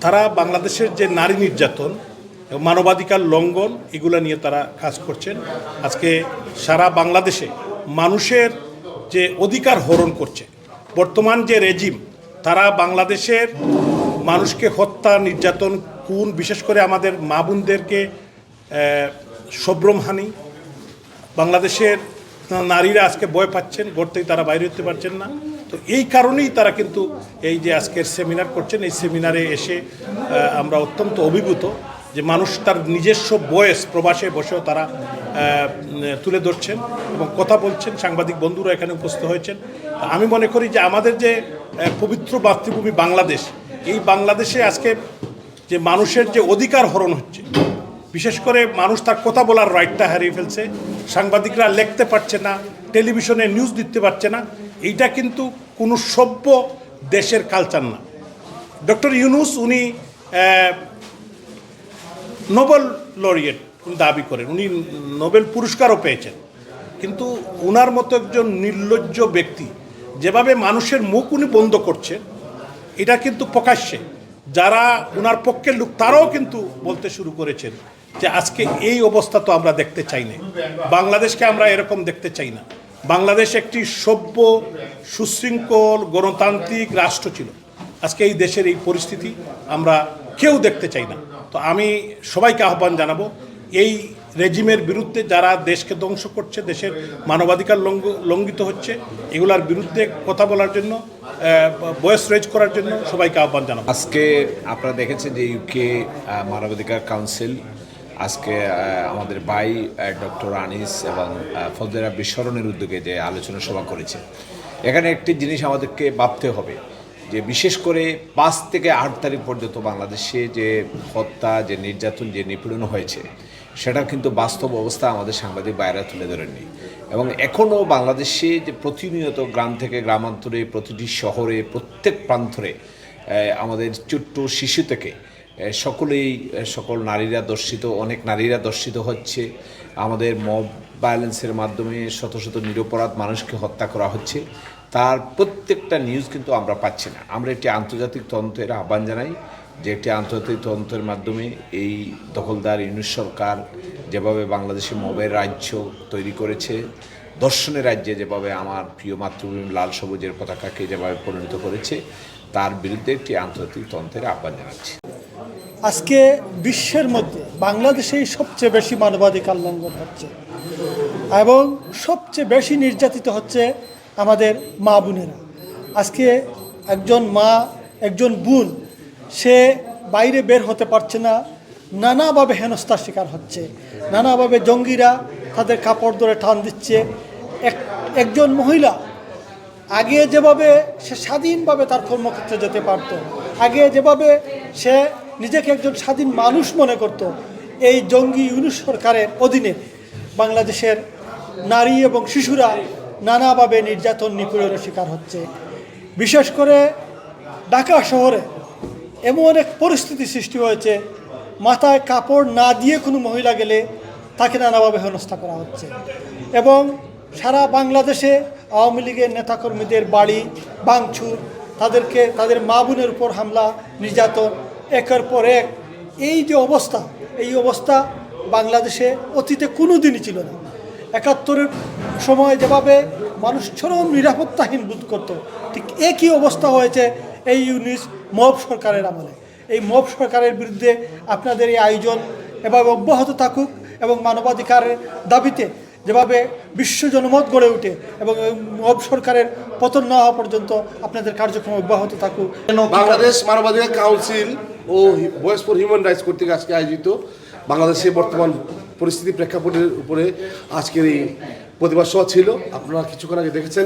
তারা বাংলাদেশের যে নারী নির্যাতন মানবাধিকার লঙ্ঘন এগুলো নিয়ে তারা কাজ করছেন। আজকে সারা বাংলাদেশে মানুষের যে অধিকার হরণ করছে বর্তমান যে রেজিম, তারা বাংলাদেশের মানুষকে হত্যা, নির্যাতন, খুন, বিশেষ করে আমাদের মা বোনদেরকে সম্ভ্রমহানি, বাংলাদেশের নারীরা আজকে ভয় পাচ্ছেন, ঘর থেকে তারা বাইরে হতে পারছেন না। তো এই কারণেই তারা কিন্তু এই যে আজকের সেমিনার করছেন, এই সেমিনারে এসে আমরা অত্যন্ত অভিভূত যে মানুষ তার নিজস্ব বয়স প্রবাসে বসেও তারা তুলে ধরছেন এবং কথা বলছেন। সাংবাদিক বন্ধুরা এখানে উপস্থিত হয়েছেন। আমি মনে করি যে আমাদের যে পবিত্র মাতৃভূমি বাংলাদেশ, এই বাংলাদেশে আজকে যে মানুষের যে অধিকার হরণ হচ্ছে, বিশেষ করে মানুষ তার কথা বলার রাইটটা হারিয়ে ফেলছে, সাংবাদিকরা লিখতে পারছে না, টেলিভিশনে নিউজ দিতে পারছে না, এইটা কিন্তু কোনো সভ্য দেশের কালচার না। ডক্টর ইউনূস উনি নোবেল লরিয়েট দাবি করেন, উনি নোবেল পুরস্কারও পেয়েছেন, কিন্তু উনার মতো একজন নির্লজ্জ ব্যক্তি যেভাবে মানুষের মুখ উনি বন্ধ করছেন, এটা কিন্তু প্রকাশ্যে যারা উনার পক্ষের লোক তারাও কিন্তু বলতে শুরু করেছেন যে আজকে এই অবস্থা তো আমরা দেখতে চাই না, বাংলাদেশকে আমরা এরকম দেখতে চাই না। বাংলাদেশ একটি সভ্য, সুশৃঙ্খল, গণতান্ত্রিক রাষ্ট্র ছিল। আজকে এই দেশের এই পরিস্থিতি আমরা কেউ দেখতে চাই না। তো আমি সবাইকে আহ্বান জানাবো, এই রেজিমের বিরুদ্ধে যারা দেশকে ধ্বংস করছে, দেশের মানবাধিকার লঙ্ঘিত হচ্ছে, এগুলার বিরুদ্ধে কথা বলার জন্য, ভয়েস রেজ করার জন্য সবাইকে আহ্বান জানাবো। আজকে আপনারা দেখেছেন যে ইউকে মানবাধিকার কাউন্সিল আজকে আমাদের ভাই ডক্টর আনিস এবং ফজলে রাব্বি স্মরণের উদ্যোগে যে আলোচনা সভা করেছে, এখানে একটি জিনিস আমাদেরকে ভাবতে হবে যে বিশেষ করে 5 থেকে 8 তারিখ পর্যন্ত বাংলাদেশে যে হত্যা, যে নির্যাতন, যে নিপীড়ন হয়েছে, সেটা কিন্তু বাস্তব অবস্থা আমাদের সাংবাদিক ভাইরা তুলে ধরেননি। এবং এখনও বাংলাদেশে যে প্রতিনিয়ত গ্রাম থেকে গ্রামান্তরে, প্রতিটি শহরে, প্রত্যেক প্রান্তরে আমাদের ছোট্ট শিশু থেকে সকল নারীরা দর্শিত, অনেক নারীরা দর্শিত হচ্ছে। আমাদের মব ভায়োলেন্সের মাধ্যমে শত শত নিরপরাধ মানুষকে হত্যা করা হচ্ছে, তার প্রত্যেকটা নিউজ কিন্তু আমরা পাচ্ছি না। আমরা একটি আন্তর্জাতিক তদন্তের আহ্বান জানাই যে একটি আন্তর্জাতিক তদন্তের মাধ্যমে এই দখলদার ইউনূস সরকার যেভাবে বাংলাদেশে মবের রাজ্য তৈরি করেছে, দর্শনের রাজ্যে যেভাবে আমার প্রিয় মাতৃভূমি লাল সবুজের পতাকাকে যেভাবে পরিণত করেছে, তার বিরুদ্ধে একটি আন্তর্জাতিক তদন্তের আহ্বান জানাচ্ছি। আজকে বিশ্বের মধ্যে বাংলাদেশেই সবচেয়ে বেশি মানবাধিকার লঙ্ঘন হচ্ছে এবং সবচেয়ে বেশি নির্যাতিত হচ্ছে আমাদের মা বোনেরা। আজকে একজন মা, একজন বোন, সে বাইরে বের হতে পারছে না, নানাভাবে হেনস্থার শিকার হচ্ছে, নানাভাবে জঙ্গিরা তাদের কাপড় ধরে টান দিচ্ছে। একজন মহিলা আগে যেভাবে সে স্বাধীনভাবে তার কর্মক্ষেত্রে যেতে পারত, আগে যেভাবে সে নিজেকে একজন স্বাধীন মানুষ মনে করত, এই জঙ্গি ইউনূস সরকারের অধীনে বাংলাদেশের নারী এবং শিশুরা নানাভাবে নির্যাতন, নিপীড়নের শিকার হচ্ছে। বিশেষ করে ঢাকা শহরে এমন এক পরিস্থিতি সৃষ্টি হয়েছে, মাথায় কাপড় না দিয়ে কোনো মহিলা গেলে তাকে নানাভাবে হেনস্থা করা হচ্ছে। এবং সারা বাংলাদেশে আওয়ামী লীগের নেতাকর্মীদের বাড়ি ভাঙচুর, তাদের মা বোনের উপর হামলা, নির্যাতন, একের পর এক। এই যে অবস্থা, এই অবস্থা বাংলাদেশে অতীতে কোনো দিনই ছিল না। 71-এর সময় যেভাবে মানুষ চরম নিরাপত্তাহীন বোধ করত, ঠিক একই অবস্থা হয়েছে এই ইউনূস মব সরকারের আমলে। এই মব সরকারের বিরুদ্ধে আপনাদের এই আয়োজন এভাবে অব্যাহত থাকুক এবং মানবাধিকারের দাবিতে যেভাবে বিশ্ব জনমত গড়ে ওঠে এবং মব সরকারের পতন না হওয়া পর্যন্ত আপনাদের কার্যক্রম অব্যাহত থাকুক। বাংলাদেশ মানবাধিকার কাউন্সিল ও ভয়েস ফর হিউম্যান রাইটস কর্তৃক আজকে আয়োজিত বাংলাদেশের বর্তমান পরিস্থিতি প্রেক্ষাপটের উপরে আজকের এই প্রতিবাদ সভা ছিল। আপনারা কিছুক্ষণ আগে দেখেছেন।